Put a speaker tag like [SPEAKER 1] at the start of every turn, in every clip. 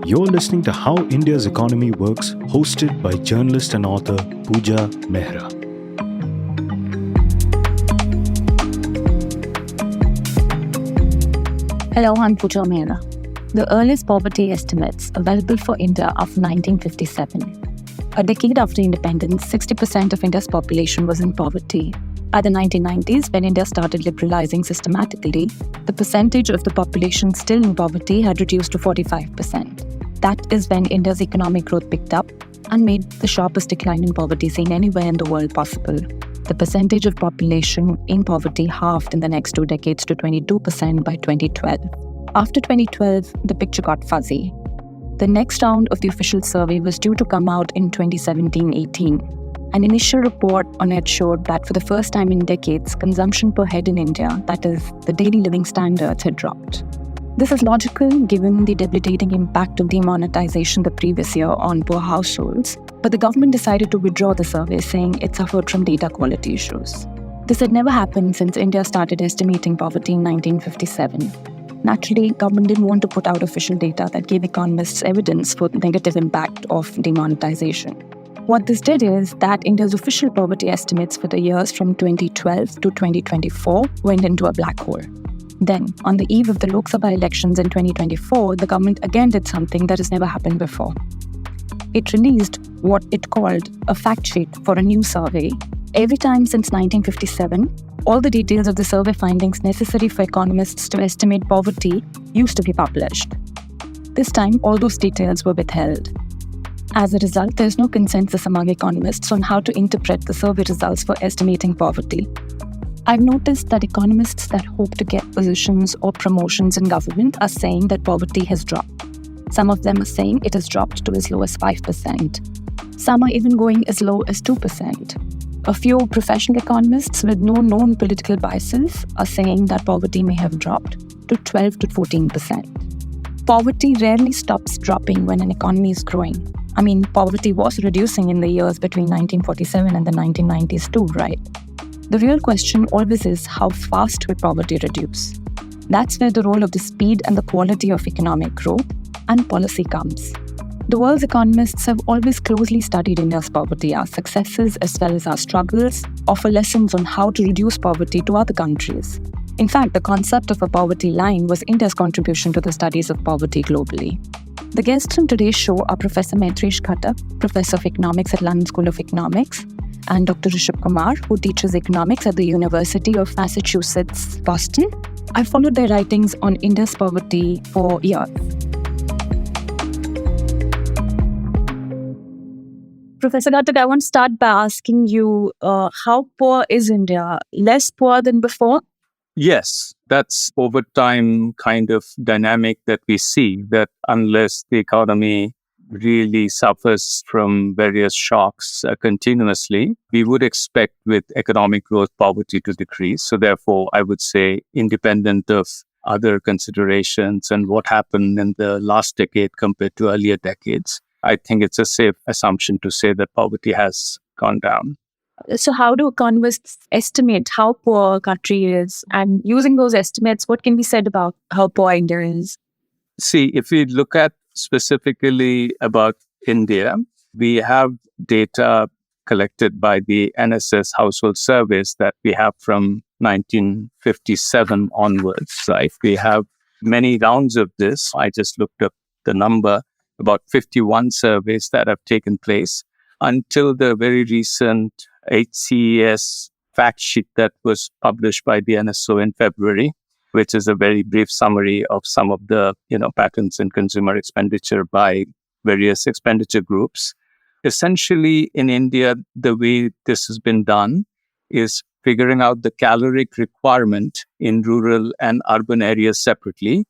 [SPEAKER 1] You're listening to How India's Economy Works, hosted by journalist and author Puja Mehra.
[SPEAKER 2] Hello, I'm Puja Mehra. The earliest poverty estimates available for India after 1957. A decade after independence, 60% of India's population was in poverty. By the 1990s, when India started liberalizing systematically, the percentage of the population still in poverty had reduced to 45%. That is when India's economic growth picked up and made the sharpest decline in poverty seen anywhere in the world possible. The percentage of population in poverty halved in the next 2 decades to 22% by 2012. After 2012, the picture got fuzzy. The next round of the official survey was due to come out in 2017-18. An initial report on it showed that for the first time in decades, consumption per head in India, that is, the daily living standards, had dropped. This is logical given the debilitating impact of demonetization the previous year on poor households, but the government decided to withdraw the survey, saying it suffered from data quality issues. This had never happened since India started estimating poverty in 1957. Naturally, government didn't want to put out official data that gave economists evidence for the negative impact of demonetization. What this did is that India's official poverty estimates for the years from 2012 to 2024 went into a black hole. Then, on the eve of the Lok Sabha elections in 2024, the government again did something that has never happened before. It released what it called a fact sheet for a new survey. Every time since 1957, all the details of the survey findings necessary for economists to estimate poverty used to be published. This time, all those details were withheld. As a result, there is no consensus among economists on how to interpret the survey results for estimating poverty. I've noticed that economists that hope to get positions or promotions in government are saying that poverty has dropped. Some of them are saying it has dropped to as low as 5%. Some are even going as low as 2%. A few professional economists with no known political biases are saying that poverty may have dropped to 12 to 14%. Poverty rarely stops dropping when an economy is growing. I mean, poverty was reducing in the years between 1947 and the 1990s too, right? The real question always is, how fast will poverty reduce? That's where the role of the speed and the quality of economic growth and policy comes. The world's economists have always closely studied India's poverty. Our successes as well as our struggles offer lessons on how to reduce poverty to other countries. In fact, the concept of a poverty line was India's contribution to the studies of poverty globally. The guests on today's show are Professor Maitreesh Ghatak, Professor of Economics at London School of Economics, and Dr. Rishabh Kumar, who teaches economics at the University of Massachusetts, Boston. I followed their writings on India's poverty for years. Professor Ghatak, I want to start by asking you, how poor is India? Less poor than before?
[SPEAKER 3] Yes, that's over time kind of dynamic that we see, that unless the economy really suffers from various shocks continuously, we would expect with economic growth poverty to decrease. So therefore, I would say independent of other considerations and what happened in the last decade compared to earlier decades, I think it's a safe assumption to say that poverty has gone down.
[SPEAKER 2] So how do economists estimate how poor a country is? And using those estimates, what can be said about how poor India is?
[SPEAKER 3] See, if we look at specifically about India, we have data collected by the NSS household surveys that we have from 1957 onwards, right? We have many rounds of this. I just looked up the number, about 51 surveys that have taken place until the very recent HCES fact sheet that was published by the NSO in February, which is a very brief summary of some of the patterns in consumer expenditure by various expenditure groups. Essentially, in India, the way this has been done is figuring out the caloric requirement in rural and urban areas separately,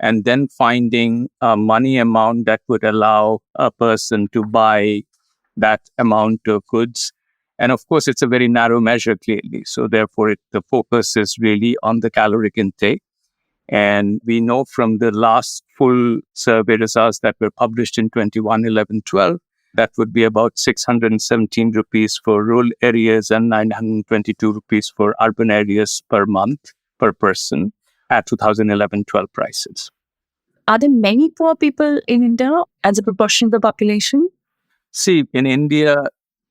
[SPEAKER 3] and then finding a money amount that would allow a person to buy that amount of goods. And of course, it's a very narrow measure, clearly. So therefore, the focus is really on the caloric intake. And we know from the last full survey results that were published in 21-11-12, that would be about 617 rupees for rural areas and 922 rupees for urban areas per month per person at 2011-12 prices.
[SPEAKER 2] Are there many poor people in India as a proportion of the population?
[SPEAKER 3] See, in India,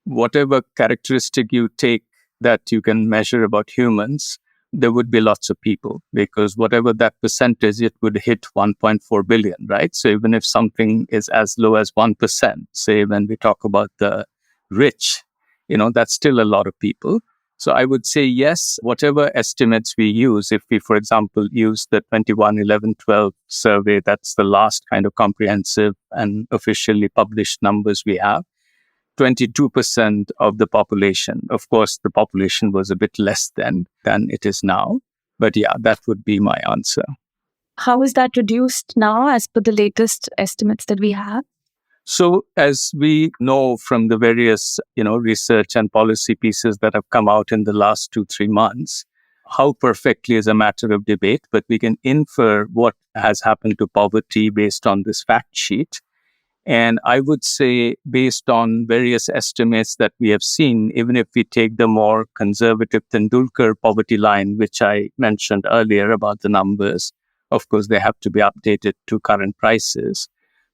[SPEAKER 3] whatever characteristic you take that you can measure about humans, there would be lots of people because whatever that percentage, it would hit 1.4 billion, right? So even if something is as low as 1%, say when we talk about the rich, that's still a lot of people. So I would say, yes, whatever estimates we use, if we, for example, use the 21, 11, 12 survey, that's the last kind of comprehensive and officially published numbers we have, 22% of the population. Of course, the population was a bit less than it is now. But yeah, that would be my answer.
[SPEAKER 2] How is that reduced now as per the latest estimates that we have?
[SPEAKER 3] So as we know from the various, research and policy pieces that have come out in the last 2-3 months, how perfectly is a matter of debate, but we can infer what has happened to poverty based on this fact sheet. And I would say, based on various estimates that we have seen, even if we take the more conservative Tendulkar poverty line, which I mentioned earlier about the numbers, of course, they have to be updated to current prices.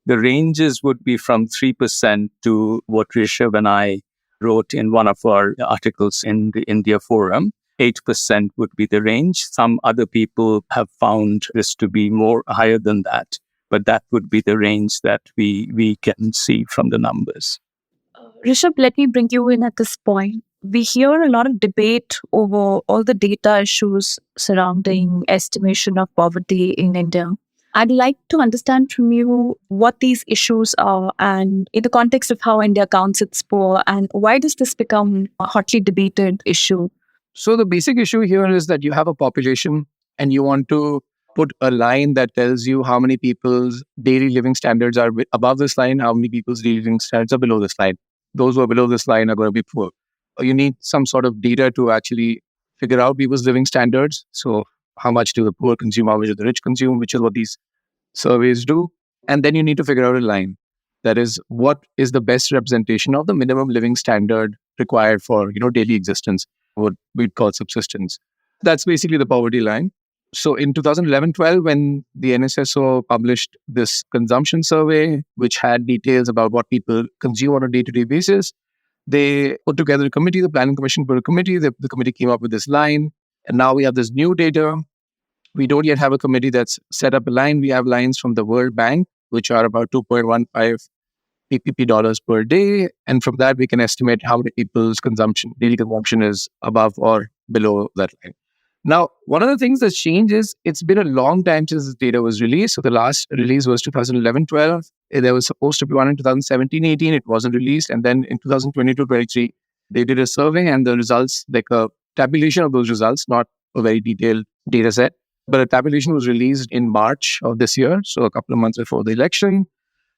[SPEAKER 3] The ranges would be from 3% to what Rishabh and I wrote in one of our articles in the India Forum. 8% would be the range. Some other people have found this to be more higher than that. But that would be the range that we can see from the numbers.
[SPEAKER 2] Rishabh, let me bring you in at this point. We hear a lot of debate over all the data issues surrounding estimation of poverty in India. I'd like to understand from you what these issues are and in the context of how India counts its poor and why does this become a hotly debated issue?
[SPEAKER 4] So the basic issue here is that you have a population and you want to put a line that tells you how many people's daily living standards are above this line, how many people's daily living standards are below this line. Those who are below this line are going to be poor. You need some sort of data to actually figure out people's living standards. So how much do the poor consume, how much do the rich consume, which is what these surveys do. And then you need to figure out a line. That is, what is the best representation of the minimum living standard required for, daily existence, what we'd call subsistence. That's basically the poverty line. So in 2011-12, when the NSSO published this consumption survey, which had details about what people consume on a day-to-day basis, they put together a committee, the Planning Commission put a committee, the committee came up with this line, and now we have this new data. We don't yet have a committee that's set up a line. We have lines from the World Bank, which are about 2.15 PPP dollars per day. And from that, we can estimate how many people's daily consumption is above or below that line. Now, one of the things that's changed is it's been a long time since this data was released. So the last release was 2011-12. There was supposed to be one in 2017-18. It wasn't released. And then in 2022-23, they did a survey and the results, like a tabulation of those results, not a very detailed data set, but a tabulation was released in March of this year. So a couple of months before the election.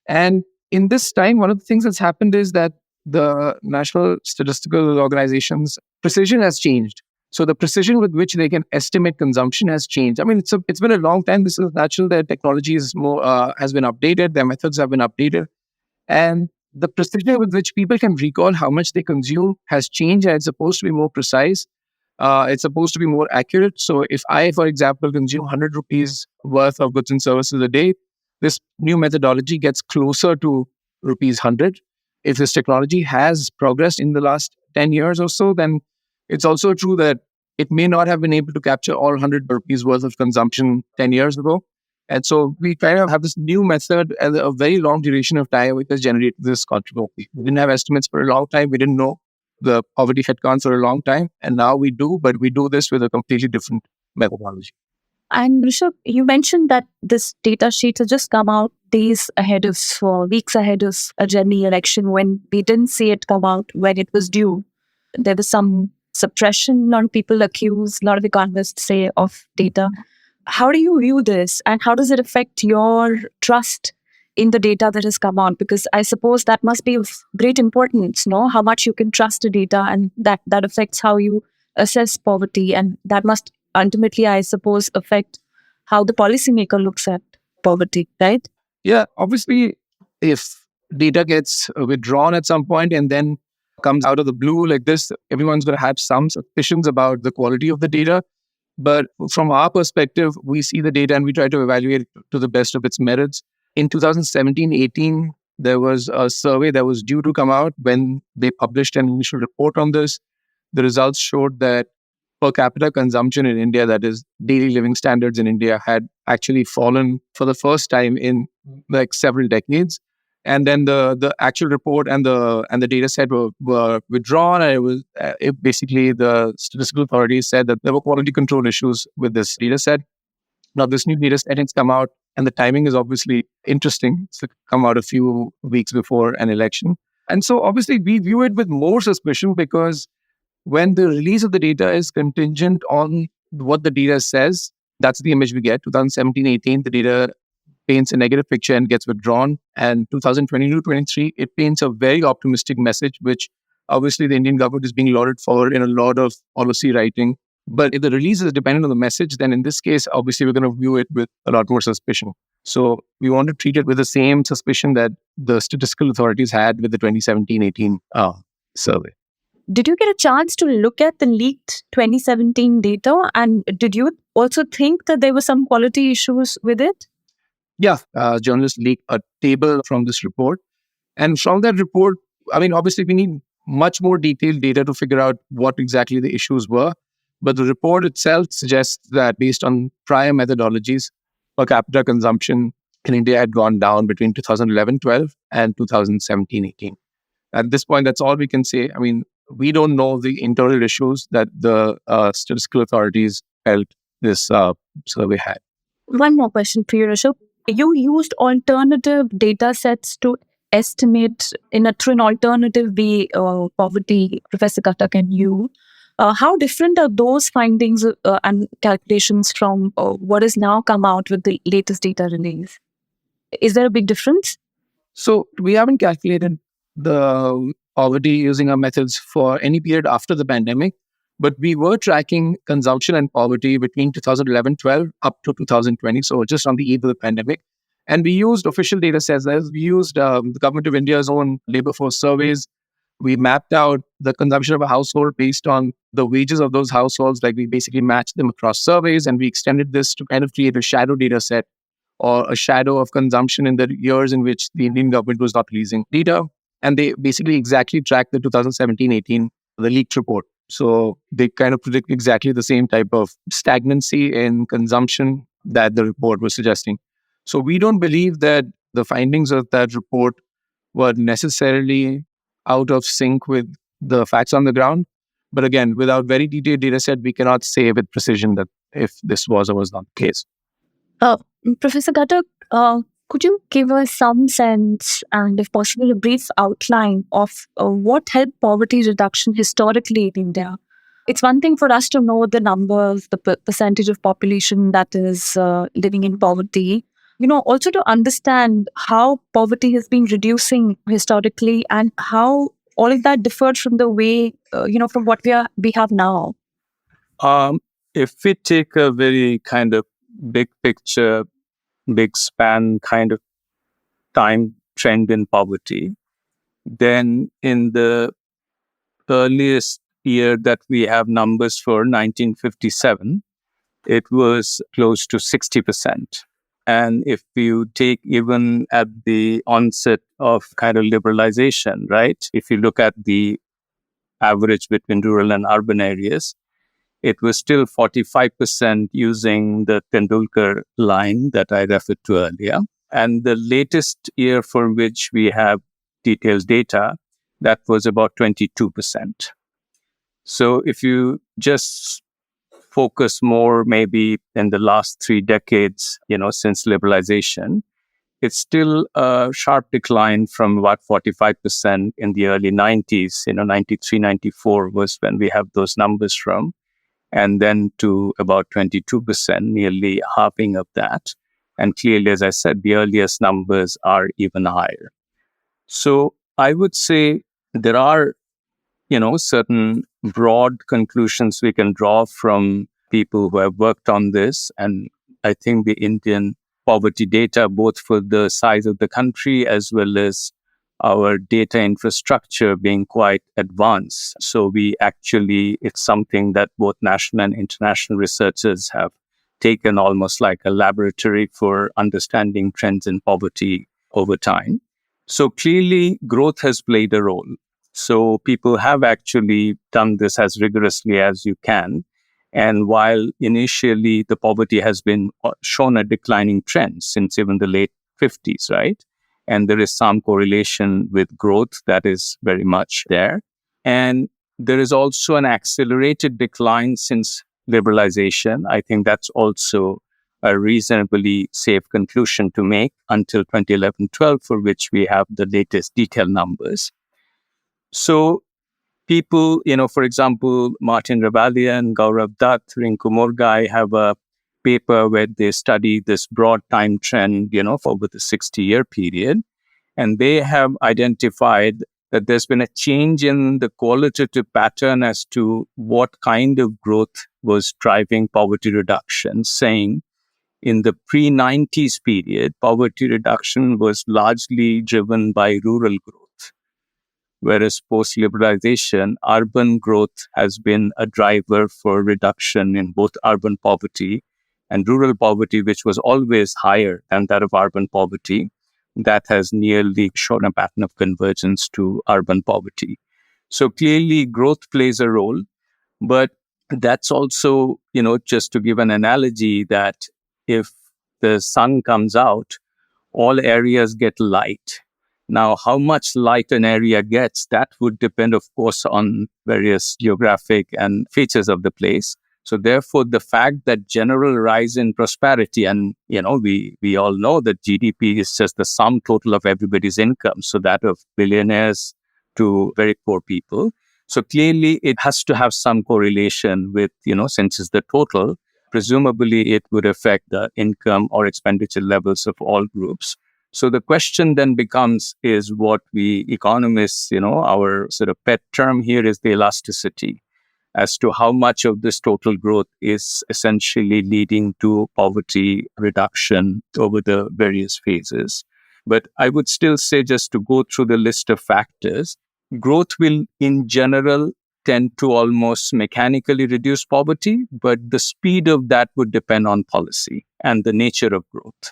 [SPEAKER 4] And in this time, one of the things that's happened is that the National Statistical Organization's precision has changed. So the precision with which they can estimate consumption has changed. I mean, it's been a long time. This is natural. Their technology is has been updated. Their methods have been updated. And the precision with which people can recall how much they consume has changed, and it's supposed to be more precise. It's supposed to be more accurate. So if I, for example, consume 100 rupees worth of goods and services a day, this new methodology gets closer to rupees 100. If this technology has progressed in the last 10 years or so, then it's also true that it may not have been able to capture all 100 rupees worth of consumption 10 years ago. And so we kind of have this new method and a very long duration of time which has generated this controversy. We didn't have estimates for a long time. We didn't know the poverty headcount for a long time. And now we do, but we do this with a completely different methodology.
[SPEAKER 2] And Rishabh, you mentioned that this data sheet has just come out days ahead of, or weeks ahead of a general election when we didn't see it come out when it was due. There was some suppression, a lot of people accuse, a lot of economists say, of data. How do you view this and how does it affect your trust in the data that has come out? Because I suppose that must be of great importance, no? How much you can trust the data and that affects how you assess poverty, and that must ultimately, I suppose, affect how the policymaker looks at poverty, right?
[SPEAKER 4] Yeah, obviously, if data gets withdrawn at some point and then comes out of the blue like this, everyone's going to have some suspicions about the quality of the data. But from our perspective, we see the data and we try to evaluate it to the best of its merits. In 2017-18, there was a survey that was due to come out. When they published an initial report on this, the results showed that per capita consumption in India, that is daily living standards in India, had actually fallen for the first time in like several decades. And then the actual report and the data set were withdrawn, and it basically the statistical authorities said that there were quality control issues with this data set. Now this new data set has come out, and the timing is obviously interesting. It's come out a few weeks before an election, and so obviously we view it with more suspicion, because when the release of the data is contingent on what the data says, that's the image we get. 2017-18, the data paints a negative picture and gets withdrawn. And 2022-23, it paints a very optimistic message, which obviously the Indian government is being lauded for in a lot of policy writing. But if the release is dependent on the message, then in this case, obviously, we're going to view it with a lot more suspicion. So we want to treat it with the same suspicion that the statistical authorities had with the 2017-18 survey.
[SPEAKER 2] Did you get a chance to look at the leaked 2017 data? And did you also think that there were some quality issues with it?
[SPEAKER 4] Yeah, journalists leaked a table from this report. And from that report, I mean, obviously, we need much more detailed data to figure out what exactly the issues were. But the report itself suggests that based on prior methodologies, per capita consumption in India had gone down between 2011-12 and 2017-18. At this point, that's all we can say. I mean, we don't know the internal issues that the statistical authorities felt this survey had.
[SPEAKER 2] One more question for you, Rishabh. You used alternative data sets to estimate through an alternative way poverty, Professor Ghatak and you. How different are those findings and calculations from what has now come out with the latest data release? Is there a big difference?
[SPEAKER 4] So we haven't calculated the poverty using our methods for any period after the pandemic, but we were tracking consumption and poverty between 2011-12 up to 2020, so just on the eve of the pandemic. And we used official data sets. We used the Government of India's own labor force surveys. We mapped out the consumption of a household based on the wages of those households. Like we basically matched them across surveys, and we extended this to kind of create a shadow data set or a shadow of consumption in the years in which the Indian government was not releasing data. And they basically exactly tracked the 2017-18, the leaked report. So they kind of predict exactly the same type of stagnancy in consumption that the report was suggesting. So we don't believe that the findings of that report were necessarily out of sync with the facts on the ground. But again, without very detailed data set, we cannot say with precision that if this was or was not the case.
[SPEAKER 2] Professor Ghatak, could you give us some sense and, if possible, a brief outline of what helped poverty reduction historically in India? It's one thing for us to know the numbers, the percentage of population that is living in poverty. Also to understand how poverty has been reducing historically and how all of that differed from the way, from what we have now.
[SPEAKER 3] If we take a very kind of big picture, big span kind of time trend in poverty, then in the earliest year that we have numbers for, 1957, it was close to 60%. And if you take even at the onset of kind of liberalization, right? If you look at the average between rural and urban areas, it was still 45% using the Tendulkar line that I referred to earlier. And the latest year for which we have detailed data, that was about 22%. So if you just focus more maybe in the last 3 decades, since liberalization, it's still a sharp decline from about 45% in the early 90s. 93, 94 was when we have those numbers from. And then to about 22%, nearly halving of that. And clearly, as I said, the earliest numbers are even higher. So I would say there are, certain broad conclusions we can draw from people who have worked on this. And I think the Indian poverty data, both for the size of the country as well as our data infrastructure being quite advanced. So it's something that both national and international researchers have taken almost like a laboratory for understanding trends in poverty over time. So clearly, growth has played a role. So people have actually done this as rigorously as you can. And while initially the poverty has been shown a declining trend since even the late 50s, right? And there is some correlation with growth that is very much there. And there is also an accelerated decline since liberalization. I think that's also a reasonably safe conclusion to make until 2011-12, for which we have the latest detailed numbers. So people, for example, Martin Ravalian, Gaurav Dutt, Rinku Murgai have a paper where they study this broad time trend, for over the 60-year period. And they have identified that there's been a change in the qualitative pattern as to what kind of growth was driving poverty reduction, saying in the pre-90s period, poverty reduction was largely driven by rural growth. Whereas post-liberalization, urban growth has been a driver for reduction in both urban poverty and rural poverty, which was always higher than that of urban poverty. That has nearly shown a pattern of convergence to urban poverty. So clearly, growth plays a role, but that's also, just to give an analogy, that if the sun comes out, all areas get light. Now, how much light an area gets, that would depend, of course, on various geographic and features of the place. So therefore, the fact that general rise in prosperity, and, we all know that GDP is just the sum total of everybody's income. So that of billionaires to very poor people. So clearly, it has to have some correlation with, since it's the total, presumably it would affect the income or expenditure levels of all groups. So the question then becomes is what we economists, our sort of pet term here is the elasticity, as to how much of this total growth is essentially leading to poverty reduction over the various phases. But I would still say, just to go through the list of factors, growth will in general tend to almost mechanically reduce poverty, but the speed of that would depend on policy and the nature of growth.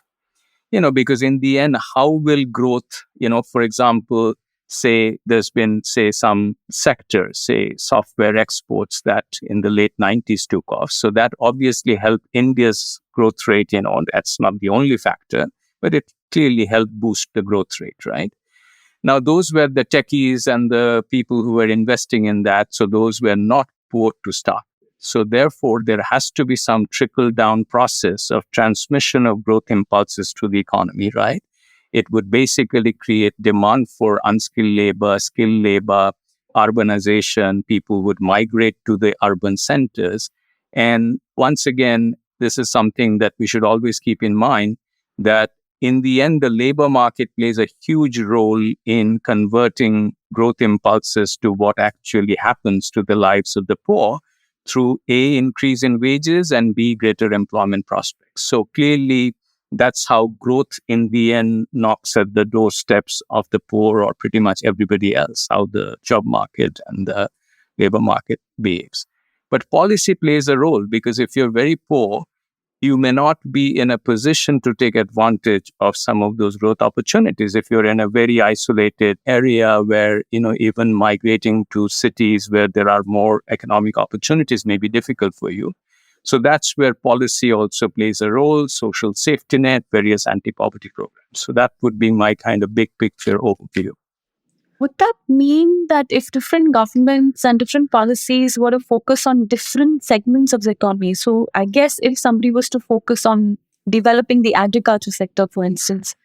[SPEAKER 3] Because in the end, how will growth, for example, say there's been, say, some sectors, say software exports that in the late 90s took off. So that obviously helped India's growth rate, that's not the only factor, but it clearly helped boost the growth rate, right? Now, those were the techies and the people who were investing in that. So those were not poor to start. So therefore, there has to be some trickle-down process of transmission of growth impulses to the economy, right? It would basically create demand for unskilled labor, skilled labor, urbanization. People would migrate to the urban centers. And once again, this is something that we should always keep in mind, that in the end, the labor market plays a huge role in converting growth impulses to what actually happens to the lives of the poor, through A, increase in wages, and B, greater employment prospects. So clearly, that's how growth in the end knocks at the doorsteps of the poor or pretty much everybody else, how the job market and the labor market behaves. But policy plays a role, because if you're very poor, you may not be in a position to take advantage of some of those growth opportunities. If you're in a very isolated area where, even migrating to cities where there are more economic opportunities may be difficult for you. So that's where policy also plays a role, social safety net, various anti-poverty programs. So that would be my kind of big picture overview.
[SPEAKER 2] Would that mean that if different governments and different policies were to focus on different segments of the economy, so I guess if somebody was to focus on developing the agriculture sector, for instance,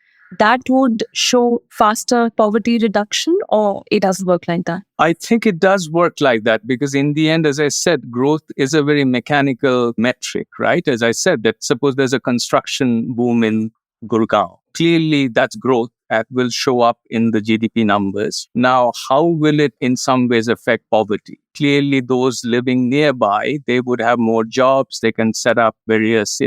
[SPEAKER 2] that would show faster poverty reduction, or it doesn't work like that?
[SPEAKER 3] I think it does work like that, because in the end, as I said, growth is a very mechanical metric, right? As I said, that suppose there's a construction boom in Gurgaon. Clearly, that's growth that will show up in the GDP numbers. Now, how will it in some ways affect poverty? Clearly, those living nearby, they would have more jobs. They can set up various,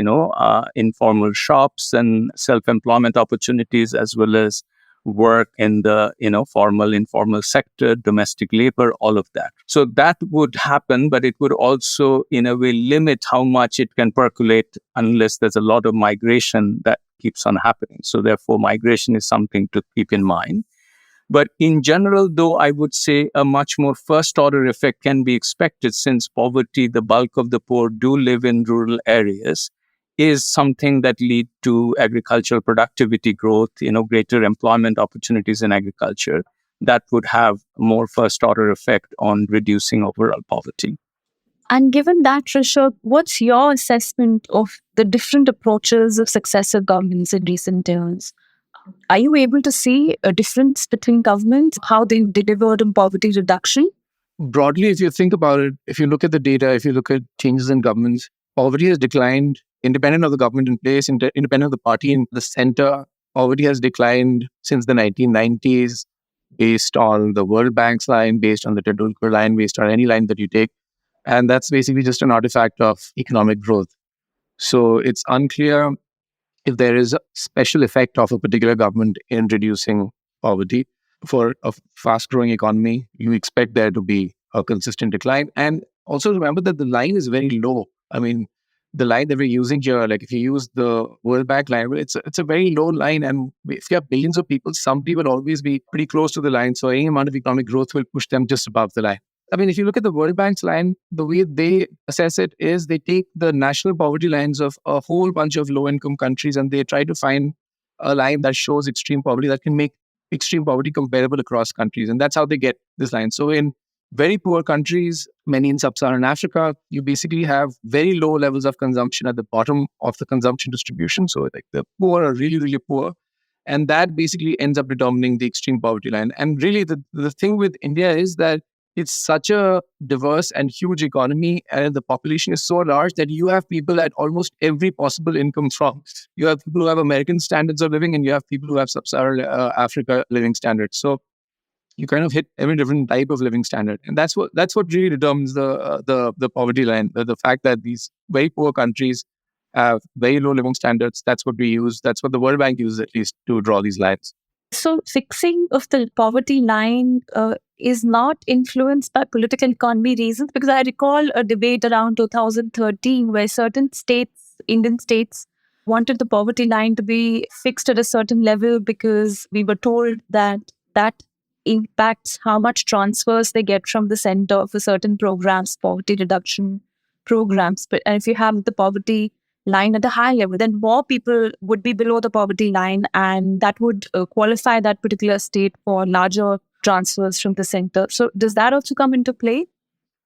[SPEAKER 3] informal shops and self-employment opportunities, as well as work in the, formal, informal sector, domestic labor, all of that. So that would happen, but it would also, in a way, limit how much it can percolate unless there's a lot of migration that keeps on happening. So therefore, migration is something to keep in mind. But in general, though, I would say a much more first order effect can be expected, since poverty, the bulk of the poor do live in rural areas, is something that lead to agricultural productivity growth, greater employment opportunities in agriculture. That would have more first order effect on reducing overall poverty.
[SPEAKER 2] And given that, Rishabh, what's your assessment of the different approaches of successive governments in recent years? Are you able to see a difference between governments, how they've delivered on poverty reduction?
[SPEAKER 4] Broadly, if you think about it, if you look at the data, if you look at changes in governments, poverty has declined independent of the government in place, independent of the party in the center. Poverty has declined since the 1990s based on the World Bank's line, based on the Tendulkar line, based on any line that you take. And that's basically just an artifact of economic growth. So it's unclear if there is a special effect of a particular government in reducing poverty. For a fast growing economy, you expect there to be a consistent decline. And also remember that the line is very low. I mean, the line that we're using here, like if you use the World Bank line, it's a very low line. And if you have billions of people, somebody will always be pretty close to the line. So any amount of economic growth will push them just above the line. I mean, if you look at the World Bank's line, the way they assess it is they take the national poverty lines of a whole bunch of low-income countries and they try to find a line that shows extreme poverty that can make extreme poverty comparable across countries. And that's how they get this line. So in very poor countries, many in sub-Saharan Africa, you basically have very low levels of consumption at the bottom of the consumption distribution. So like the poor are really, really poor. And that basically ends up determining the extreme poverty line. And really the thing with India is that it's such a diverse and huge economy, and the population is so large that you have people at almost every possible income from. You have people who have American standards of living, and you have people who have sub-Saharan Africa living standards. So you kind of hit every different type of living standard, and that's what really determines the poverty line. The fact that these very poor countries have very low living standards. That's what we use. That's what the World Bank uses, at least, to draw these lines.
[SPEAKER 2] So, fixing of the poverty line is not influenced by political economy reasons, because I recall a debate around 2013 where certain states, Indian states, wanted the poverty line to be fixed at a certain level because we were told that that impacts how much transfers they get from the center for certain programs, poverty reduction programs. But and if you have the poverty line at a high level, then more people would be below the poverty line, and that would qualify that particular state for larger transfers from the center. So does that also come into play?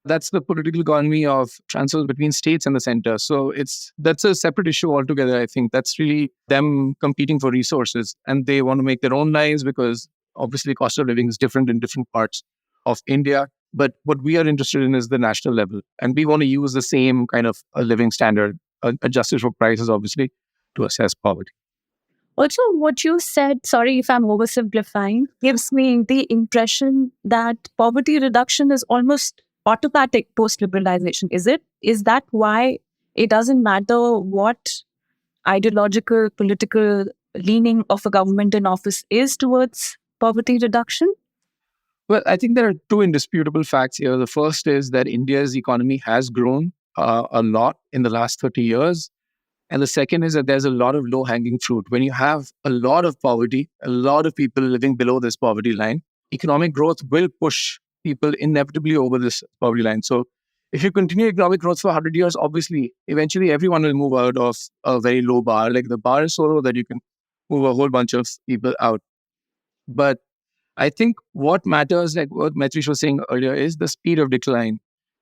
[SPEAKER 4] That's the political economy of transfers between states and the center. So that's a separate issue altogether. I think that's really them competing for resources, and they want to make their own lives because obviously cost of living is different in different parts of India. But what we are interested in is the national level, and we want to use the same kind of a living standard, adjusted for prices, obviously, to assess poverty.
[SPEAKER 2] Also, what you said, sorry if I'm oversimplifying, gives me the impression that poverty reduction is almost automatic post-liberalization. Is it? Is that why it doesn't matter what ideological, political leaning of a government in office is towards poverty reduction?
[SPEAKER 4] Well, I think there are two indisputable facts here. The first is that India's economy has grown a lot in the last 30 years. And the second is that there's a lot of low-hanging fruit. When you have a lot of poverty, a lot of people living below this poverty line, economic growth will push people inevitably over this poverty line. So if you continue economic growth for 100 years, obviously, eventually everyone will move out of a very low bar. Like the bar is so low that you can move a whole bunch of people out. But I think what matters, like what Maitreesh was saying earlier, is the speed of decline.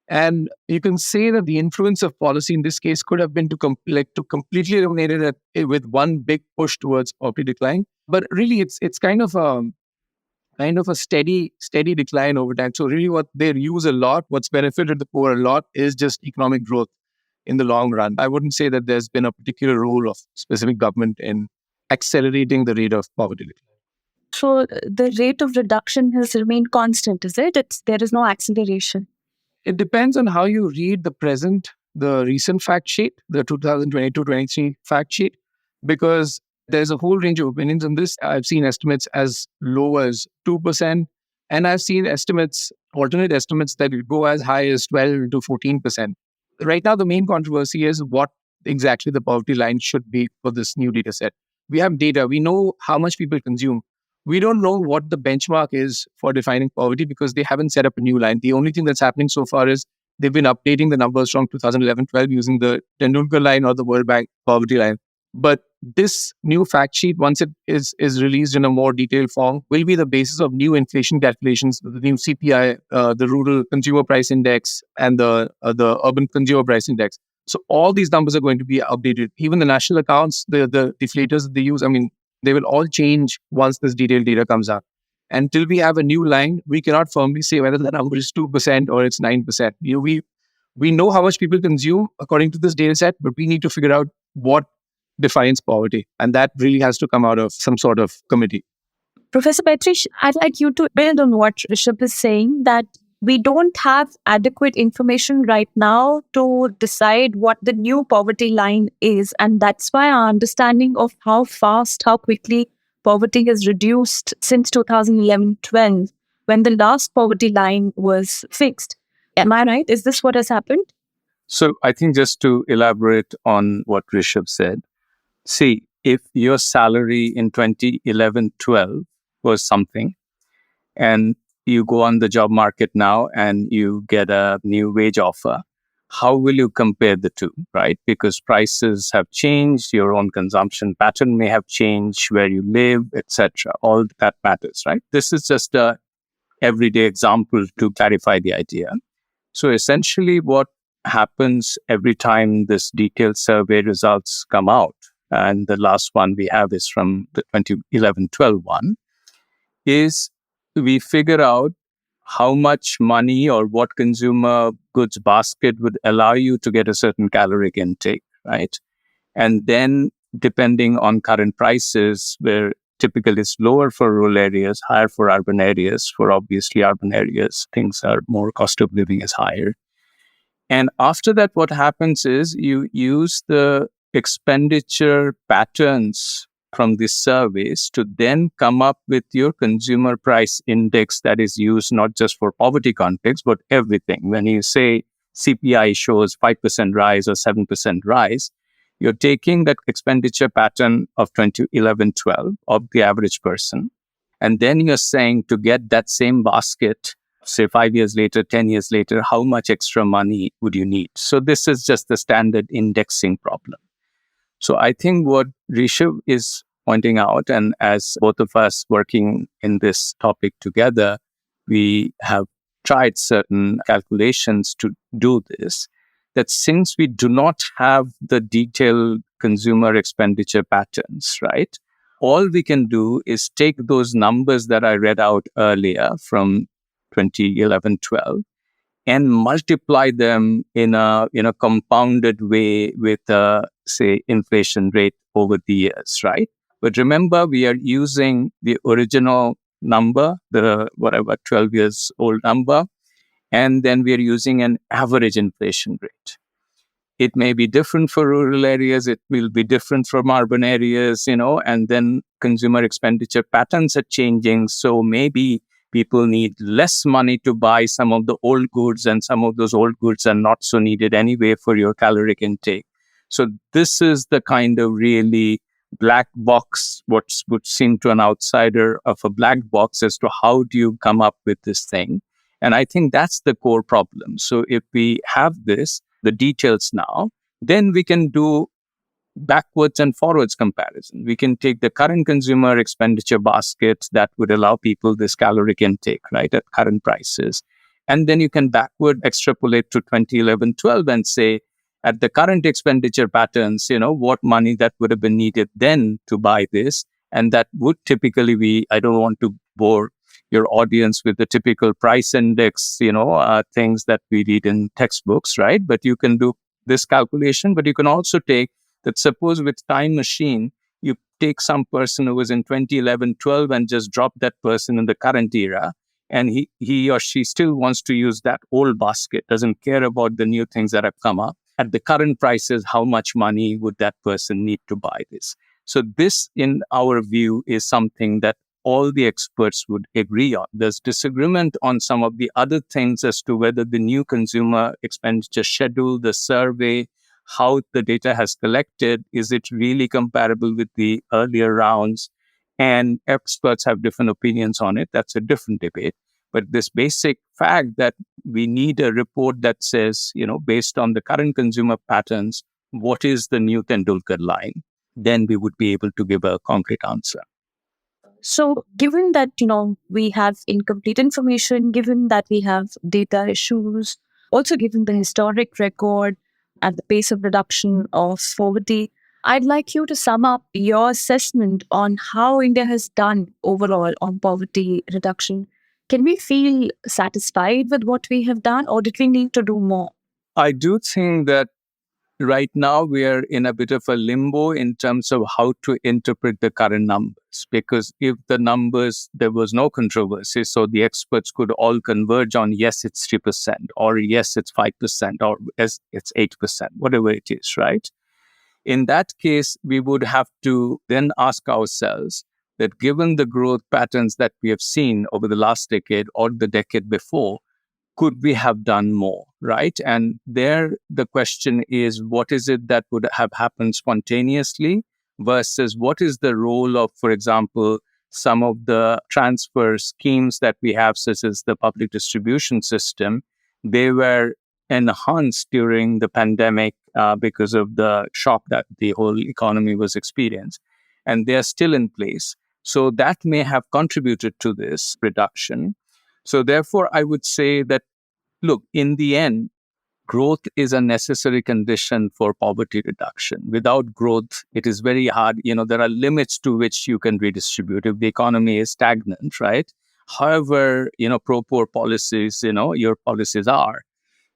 [SPEAKER 4] And you can say that the influence of policy in this case could have been to completely eliminate it with one big push towards poverty decline. But really, it's kind of a steady decline over time. So really, what they use a lot, what's benefited the poor a lot, is just economic growth in the long run. I wouldn't say that there's been a particular role of specific government in accelerating the rate of poverty decline.
[SPEAKER 2] So the rate of reduction has remained constant, is it? There is no acceleration.
[SPEAKER 4] It depends on how you read the recent fact sheet, the 2022-23 fact sheet, because There's a whole range of opinions on this. I've seen estimates as low as 2%, and I've seen alternate estimates that will go as high as 12 to 14%. Right now, the main controversy is what exactly the poverty line should be for this new data set. We have data, we know how much people consume. We don't know what the benchmark is for defining poverty because they haven't set up a new line. The only thing that's happening so far is they've been updating the numbers from 2011-12 using the Tendulkar line or the World Bank poverty line. But this new fact sheet, once it is released in a more detailed form, will be the basis of new inflation calculations, the new CPI, the Rural Consumer Price Index, and the Urban Consumer Price Index. So all these numbers are going to be updated. Even the national accounts, the deflators that they use, they will all change once this detailed data comes out. Until we have a new line, we cannot firmly say whether the number is 2% or it's 9%. We know how much people consume according to this data set, but we need to figure out what defines poverty. And that really has to come out of some sort of committee.
[SPEAKER 2] Professor Maitreesh, I'd like you to build on what Rishabh is saying, that we don't have adequate information right now to decide what the new poverty line is. And that's why our understanding of how quickly poverty has reduced since 2011-12, when the last poverty line was fixed. Am I right? Is this what has happened?
[SPEAKER 3] So I think just to elaborate on what Rishabh said, see, if your salary in 2011-12 was something, and you go on the job market now and you get a new wage offer, how will you compare the two, right? Because prices have changed, your own consumption pattern may have changed, where you live, etc. All that matters, right? This is just a everyday example to clarify the idea. So essentially what happens every time this detailed survey results come out, and the last one we have is from the 2011-12 one, is we figure out how much money or what consumer goods basket would allow you to get a certain caloric intake, right? And then depending on current prices, where typically it's lower for rural areas, higher for urban areas. For obviously urban areas, things are more, cost of living is higher. And after that, what happens is you use the expenditure patterns from these surveys to then come up with your consumer price index that is used not just for poverty context, but everything. When you say CPI shows 5% rise or 7% rise, you're taking that expenditure pattern of 2011-12 of the average person. And then you're saying to get that same basket, say 5 years later, 10 years later, how much extra money would you need? So this is just the standard indexing problem. So I think what Rishabh is pointing out, and as both of us working in this topic together, we have tried certain calculations to do this, that since we do not have the detailed consumer expenditure patterns, right? All we can do is take those numbers that I read out earlier from 2011-12 and multiply them in a compounded way with say inflation rate over the years, right? But remember, we are using the original number, the 12 years old number, and then we are using an average inflation rate. It may be different for rural areas, it will be different from urban areas, and then consumer expenditure patterns are changing. So maybe people need less money to buy some of the old goods, and some of those old goods are not so needed anyway for your caloric intake. So this is the kind of really black box, what would seem to an outsider of a black box as to how do you come up with this thing. And I think that's the core problem. So if we have the details now, then we can do backwards and forwards comparison. We can take the current consumer expenditure basket that would allow people this caloric intake, right, at current prices. And then you can backward extrapolate to 2011-12 and say, at the current expenditure patterns, what money that would have been needed then to buy this. And that would typically be, I don't want to bore your audience with the typical price index, things that we read in textbooks, right? But you can do this calculation, but you can also take that, suppose with time machine, you take some person who was in 2011-12 and just drop that person in the current era, and he or she still wants to use that old basket, doesn't care about the new things that have come up. At the current prices, how much money would that person need to buy this? So this, in our view, is something that all the experts would agree on. There's disagreement on some of the other things as to whether the new consumer expenditure schedule, the survey, how the data has collected, is it really comparable with the earlier rounds? And experts have different opinions on it. That's a different debate. But this basic fact that we need a report that says, based on the current consumer patterns, what is the new Tendulkar line? Then we would be able to give a concrete answer.
[SPEAKER 2] So, given that, we have incomplete information, given that we have data issues, also given the historic record and the pace of reduction of poverty, I'd like you to sum up your assessment on how India has done overall on poverty reduction. Can we feel satisfied with what we have done, or did we need to do more?
[SPEAKER 3] I do think that right now we are in a bit of a limbo in terms of how to interpret the current numbers, because if the numbers, there was no controversy, so the experts could all converge on yes, it's 3%, or yes, it's 5%, or yes, it's 8%, whatever it is, right? In that case, we would have to then ask ourselves that given the growth patterns that we have seen over the last decade or the decade before, could we have done more, right? And there, the question is, what is it that would have happened spontaneously versus what is the role of, for example, some of the transfer schemes that we have, such as the public distribution system? They were enhanced during the pandemic because of the shock that the whole economy was experiencing. And they are still in place. So that may have contributed to this reduction. So therefore, I would say that, look, in the end, growth is a necessary condition for poverty reduction. Without growth, it is very hard. There are limits to which you can redistribute if the economy is stagnant, right? However, pro-poor policies, your policies are,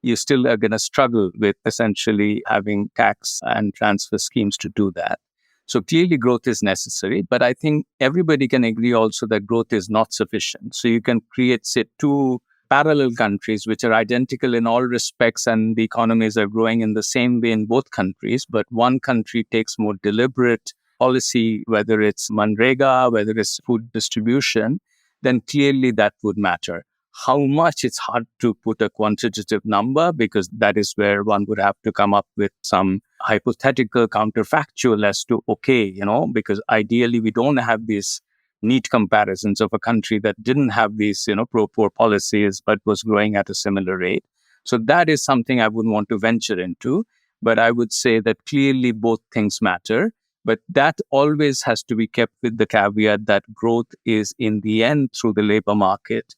[SPEAKER 3] you still are going to struggle with essentially having tax and transfer schemes to do that. So clearly growth is necessary, but I think everybody can agree also that growth is not sufficient. So you can create, say, two parallel countries which are identical in all respects and the economies are growing in the same way in both countries, but one country takes more deliberate policy, whether it's Manrega, whether it's food distribution, then clearly that would matter. How much, it's hard to put a quantitative number, because that is where one would have to come up with some hypothetical counterfactual as to, okay, because ideally we don't have these neat comparisons of a country that didn't have these, pro-poor policies, but was growing at a similar rate. So that is something I wouldn't want to venture into. But I would say that clearly both things matter. But that always has to be kept with the caveat that growth is, in the end, through the labor market.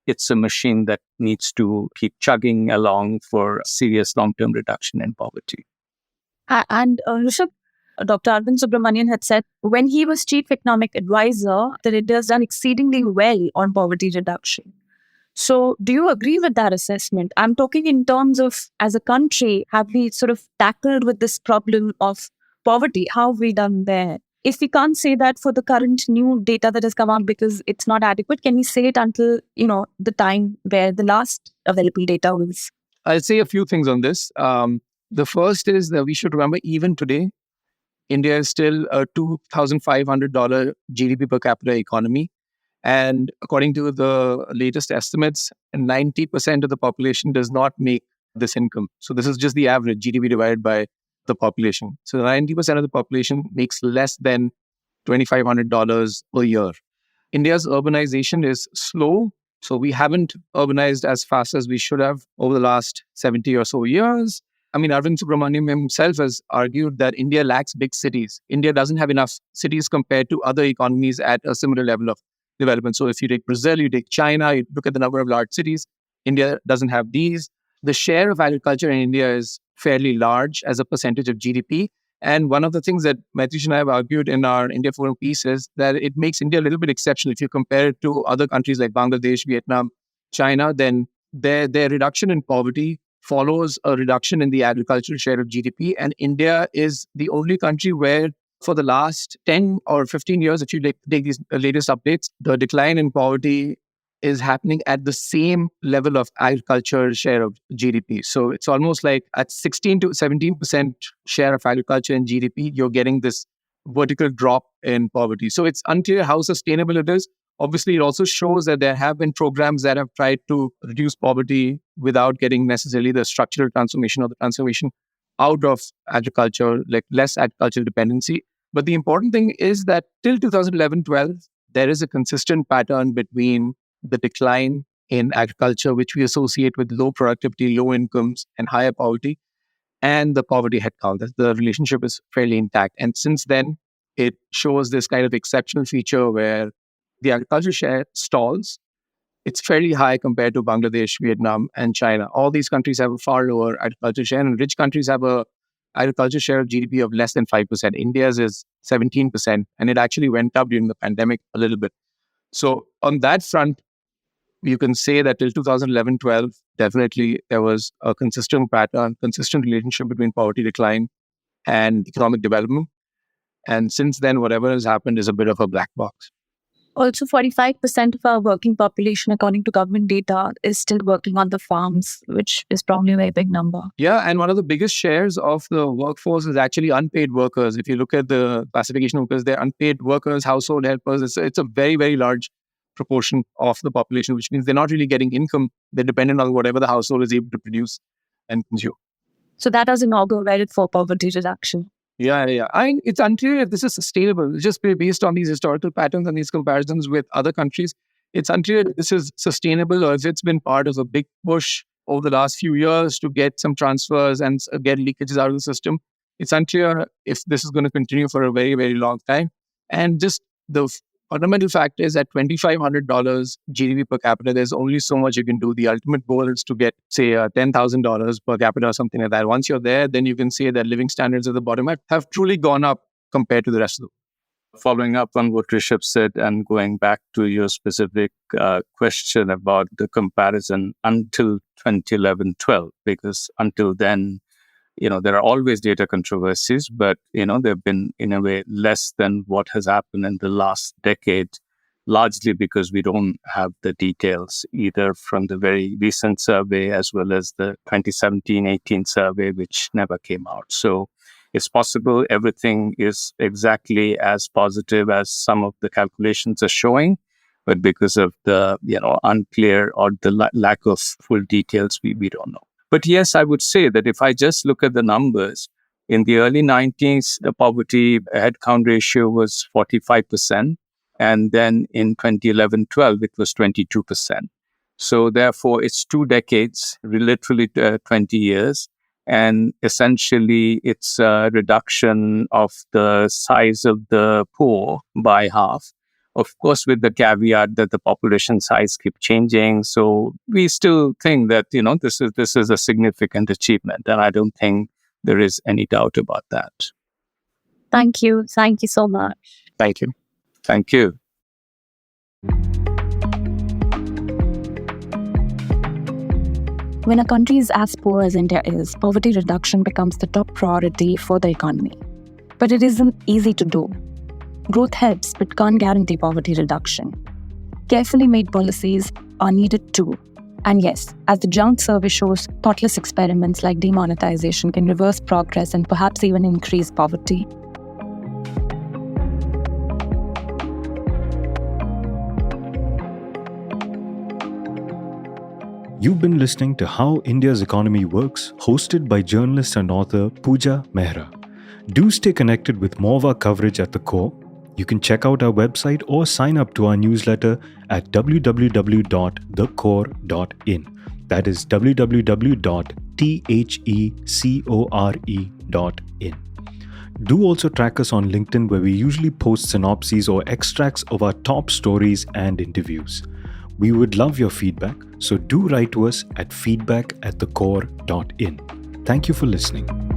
[SPEAKER 3] It's a machine that needs to keep chugging along for serious long-term reduction in poverty.
[SPEAKER 2] And Rishabh, Dr. Arvind Subramanian had said when he was chief economic advisor that India has done exceedingly well on poverty reduction. So do you agree with that assessment? I'm talking in terms of, as a country, have we sort of tackled with this problem of poverty? How have we done there? If we can't say that for the current new data that has come out because it's not adequate, can we say it until, the time where the last available data was?
[SPEAKER 4] I'll say a few things on this. The first is that we should remember, even today, India is still a $2,500 GDP per capita economy. And according to the latest estimates, 90% of the population does not make this income. So this is just the average GDP divided by the population. So 90% of the population makes less than $2,500 a year. India's urbanization is slow. So we haven't urbanized as fast as we should have over the last 70 or so years. Arvind Subramanian himself has argued that India lacks big cities. India doesn't have enough cities compared to other economies at a similar level of development. So if you take Brazil, you take China, you look at the number of large cities, India doesn't have these. The share of agriculture in India is fairly large as a percentage of GDP. And one of the things that Maitreesh and I have argued in our India Forum piece is that it makes India a little bit exceptional. If you compare it to other countries like Bangladesh, Vietnam, China, then their reduction in poverty follows a reduction in the agricultural share of GDP. And India is the only country where for the last 10 or 15 years, if you take these latest updates, the decline in poverty is happening at the same level of agriculture share of GDP. So it's almost like at 16 to 17% share of agriculture in GDP, you're getting this vertical drop in poverty. So it's unclear how sustainable it is. Obviously, it also shows that there have been programs that have tried to reduce poverty without getting necessarily the structural transformation or the transformation out of agriculture, like less agricultural dependency. But the important thing is that till 2011-12, there is a consistent pattern between the decline in agriculture, which we associate with low productivity, low incomes, and higher poverty, and the poverty headcount. The relationship is fairly intact. And since then, it shows this kind of exceptional feature where the agriculture share stalls. It's fairly high compared to Bangladesh, Vietnam, and China. All these countries have a far lower agriculture share, and rich countries have a agriculture share of GDP of less than 5%. India's is 17%, and it actually went up during the pandemic a little bit. So on that front, you can say that till 2011-12, definitely there was a consistent pattern, consistent relationship between poverty decline and economic development. And since then, whatever has happened is a bit of a black box.
[SPEAKER 2] Also, 45% of our working population, according to government data, is still working on the farms, which is probably a very big number.
[SPEAKER 4] Yeah, and one of the biggest shares of the workforce is actually unpaid workers. If you look at the classification of workers, they're unpaid workers, household helpers. It's a very, very large proportion of the population, which means they're not really getting income. They're dependent on whatever the household is able to produce and consume.
[SPEAKER 2] So that doesn't augur well for poverty reduction.
[SPEAKER 4] Yeah. It's unclear if this is sustainable. Just based on these historical patterns and these comparisons with other countries, it's unclear if this is sustainable or if it's been part of a big push over the last few years to get some transfers and get leakages out of the system. It's unclear if this is going to continue for a very, very long time. And just the fundamental fact is at $2,500 GDP per capita, there's only so much you can do. The ultimate goal is to get, say, $10,000 per capita or something like that. Once you're there, then you can say that living standards at the bottom have truly gone up compared to the rest of the world.
[SPEAKER 3] Following up on what Rishabh said and going back to your specific question about the comparison until 2011-12, because until then, there are always data controversies, but, they've been in a way less than what has happened in the last decade, largely because we don't have the details either from the very recent survey as well as the 2017-18 survey, which never came out. So it's possible everything is exactly as positive as some of the calculations are showing, but because of the, unclear or the lack of full details, we don't know. But yes, I would say that if I just look at the numbers, in the early 90s, the poverty headcount ratio was 45%. And then in 2011-12, it was 22%. So therefore, it's 2 decades, literally 20 years. And essentially, it's a reduction of the size of the poor by half. Of course, with the caveat that the population size keeps changing. So we still think that, this is a significant achievement. And I don't think there is any doubt about that.
[SPEAKER 2] Thank you. Thank you so much.
[SPEAKER 4] Thank you.
[SPEAKER 3] Thank you.
[SPEAKER 2] When a country is as poor as India is, poverty reduction becomes the top priority for the economy. But it isn't easy to do. Growth helps, but can't guarantee poverty reduction. Carefully made policies are needed too. And yes, as the Junk survey shows, thoughtless experiments like demonetization can reverse progress and perhaps even increase poverty.
[SPEAKER 1] You've been listening to How India's Economy Works, hosted by journalist and author Puja Mehra. Do stay connected with more of our coverage at The Core. You can check out our website or sign up to our newsletter at www.thecore.in. That is www.thecore.in. Do also track us on LinkedIn, where we usually post synopses or extracts of our top stories and interviews. We would love your feedback, so do write to us at feedback@thecore.in. Thank you for listening.